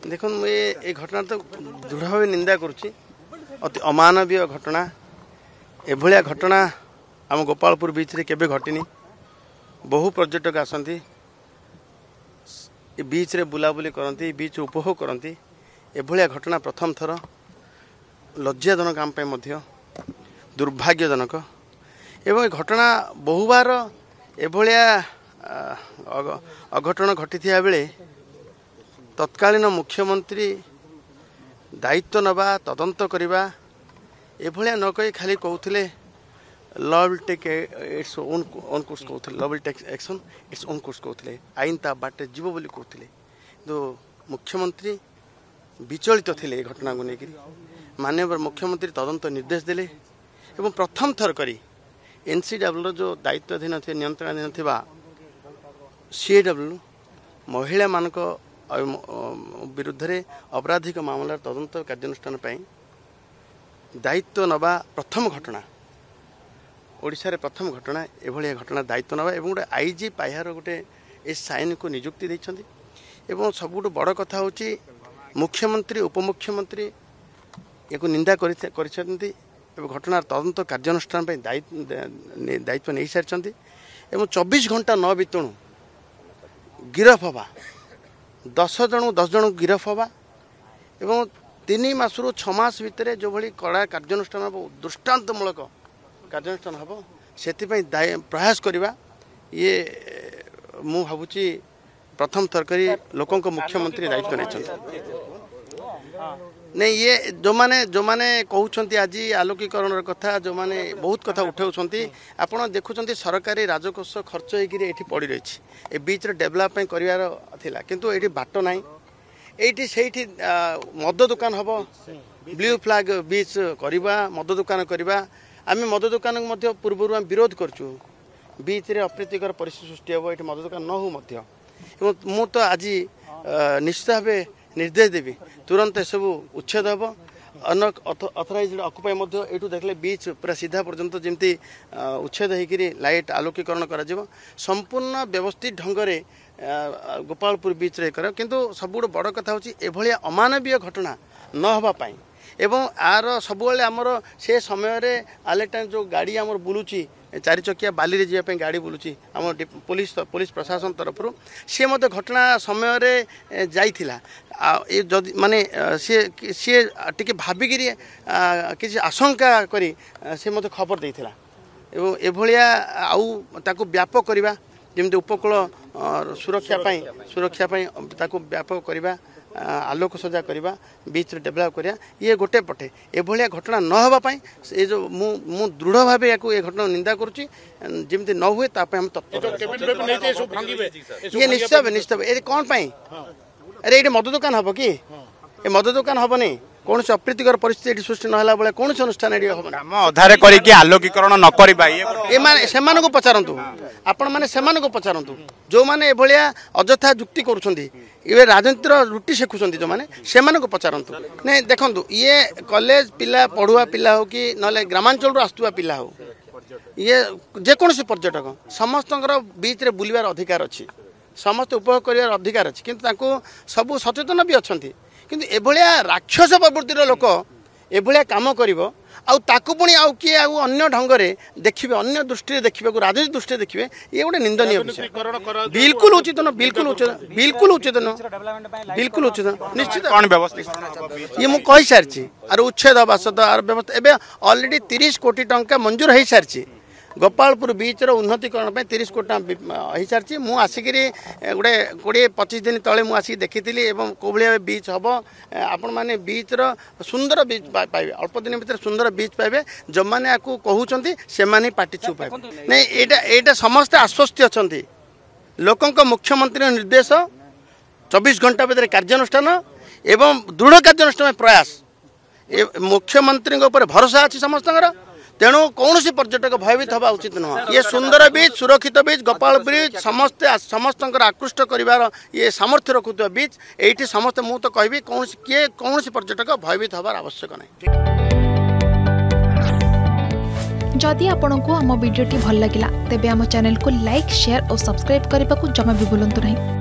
देखो ये घटना तो दृढ़ भाव निंदा करुच्ची अति अमानवीय घटना एभलिया घटना आम गोपालपुर बीच रे केबे घटिनी बहु पर्यटक आसती बीच रे बुलाबुली करती बीच उपभोग करती एभलिया घटना प्रथम थर लज्जाजनक आम मध्य दुर्भाग्यजनक एवं घटना बहुबार एभलिया अघटन घटी बेले तत्कालीन मुख्यमंत्री दायित्व नवा तदंत करवा एभलिया न कही खाली कहते law will take its own course कहते law will take action its own course कहते आईन ता बाटे जीव बोली कहते तो मुख्यमंत्री विचलित थे घटना को लेकर माननीय मुख्यमंत्री तदंत निर्देश देले एवं प्रथम थर करी एनसीडब्ल्यू जो दायित्वाधीन थे नियंत्रणाधीन थिबा सीएडब्ल्यू महिला मानक विरुद्ध रे अपराधिक मामलार तदंत कार्यानुष्ठान दायित्व नवा प्रथम घटना ओडिशा रे प्रथम घटना एभलिया घटना दायित्व नवा एवं गोटे आईजी पाह्यार गोटे साइन को नियुक्ति देइछन्ति एवं सबुठ बड़ कथा होची मुख्यमंत्री उपमुख्यमंत्री या निंदा करिसेंति एवं घटनार तदंत कार्यानुष्ठान दायित्व नहीं सारी एवं 24 घंटा न बीतणु गिरफ हवा 10 जन गिरफ हवा एवं 3 मासरू 6 मास भितर जो भली कड़ा कार्यानुष्ठान हम दृष्टांतमूलक कार्यानुष्ठान हम से प्रयास करवा ये मु भावुची प्रथम थरकरी लोकों को मुख्यमंत्री दायित्व नहीं नहीं ये जो माने कहते आज आलोकीकरण कथा जो माने बहुत कथा उठाऊँच आपड़ देखुं सरकारी राजकोष खर्च होती पड़ी रही ए बीच डेभलप करार किंतु ये बाट ना ये से मद दुकान हम ब्लू फ्लैग बीच करवा मद दुकान करवा आम मद दुकान पूर्व विरोध करचु बीच रे अप्रीतिकर परिस्थिति सृष्टि हम ये मद दुकान न हो मु तो आज निश्चित भाव निर्देश देवी तुरंत सब उच्छेद हम अथराइज अकुपाई यू देखले बीच पूरा सीधा पर्यंत जमी उच्छेद होकर लाइट आलोकीकरण कर संपूर्ण व्यवस्थित ढंग से गोपालपुर बीच रे कर किंतु सबुठ बड़ कथा होची एभलिया अमानवीय घटना न होगापाई एवं आर सबुले आमर से समय रे आलेटाइम जो गाड़ी आमर बुलूची 4 चकिया बाली रे जापे गाड़ी बुलूची आम पुलिस प्रशासन तरफ सी मत घटना समय रे जाइथिला जदि माने सी टिके भाबिकी किसी आशंका करी से मत खबर देइथिला एवं एभलिया आउ ताकू व्यापक करवा जमी उपकूल सुरक्षा ताकू व्यापक करवा आलोक सजा करवा बीच डेभलप करा ये गोटे पटे एभलिया घटना न होगापाई ये जो मु दृढ़ भाव ये घटना निंदा करुच्ची जमी न हुए हम ये निश्चित ये कौन पाई अरे ये मद दुकान हम कि मद दुकान हम नहीं कौन से अप्रीतिकर परिस्थिति सृष्टि ना बेले कौन से अनुष्ठान अधारे करके आलोकीकरण न करवा पचारतु आपण मैंने से पचारतु जो मैंने एभलिया अजथा जुक्ति करुँच ये राजनीतिर रुटी शेखुंट जो मैंने से पचारतु नहीं देखु ये कॉलेज पिला पढ़ुआ पिला हो कि ना ग्रामांचल आसुवा पिला हो ये जेकोसी पर्यटक समस्त बीच रे बुलवार अधिकार अच्छी समस्त उपभोग कर अधिकार अच्छी किंतु सबू सचेतन भी अच्छा किंतु एभलिया राक्षस प्रवृत्तिर लोक एभलिया काम करिवो आउ ताकू पुणी आउ किए आउ अन्य ढंग से देखिए अन्य दृष्टि देखा राजनीतिक दृष्टि देखिए ये गोटे निंदनीय विषय बिल्कुल उचित न बिल्कुल उचित बिल्कुल उचित निश्चित ये मुझे कही सारी आर उच्छेद बासद आर व्यवस्था एवं ऑलरेडी 30 कोटी टंका मंजूर हो सारी गोपालपुर बीच उन्नतीकरण 30 कोटी हो सारी मुझे आसिक गोटे 20-25 दिन तले मुझे देखी कौ भाया बीच हम आपण मैंने बीच सुंदर बीच पाइबे अल्प दिन भर सुंदर बीच पाइबे जो मैंने आपको कहते से पार्टी चुप पाइबे नहीं यहाँ समस्ते आश्वस्त अच्छा लोकों मुख्यमंत्री निर्देश 24 घंटा भर कार्यानुष्ठान एवं दृढ़ कार्यानुष्ठान प्रयास मुख्यमंत्री भरोसा अच्छी समस्त तेणु कौन सी पर्यटक भयभीत हवा उचित नुह ये सुंदर बीच सुरक्षित बीच गोपाल ब्रिज समस्त आकृष्ट कर ये सामर्थ्य रखुवा बीच ये समस्त मुझे तो कहबी कौन सी पर्यटक भयभीत हबार आवश्यक नहीं। जदि आपंक आम भिडी भल लगा तेब आम चैनल को लाइक शेयर और सब्सक्राइब करने को जमा भी भूलु नहीं।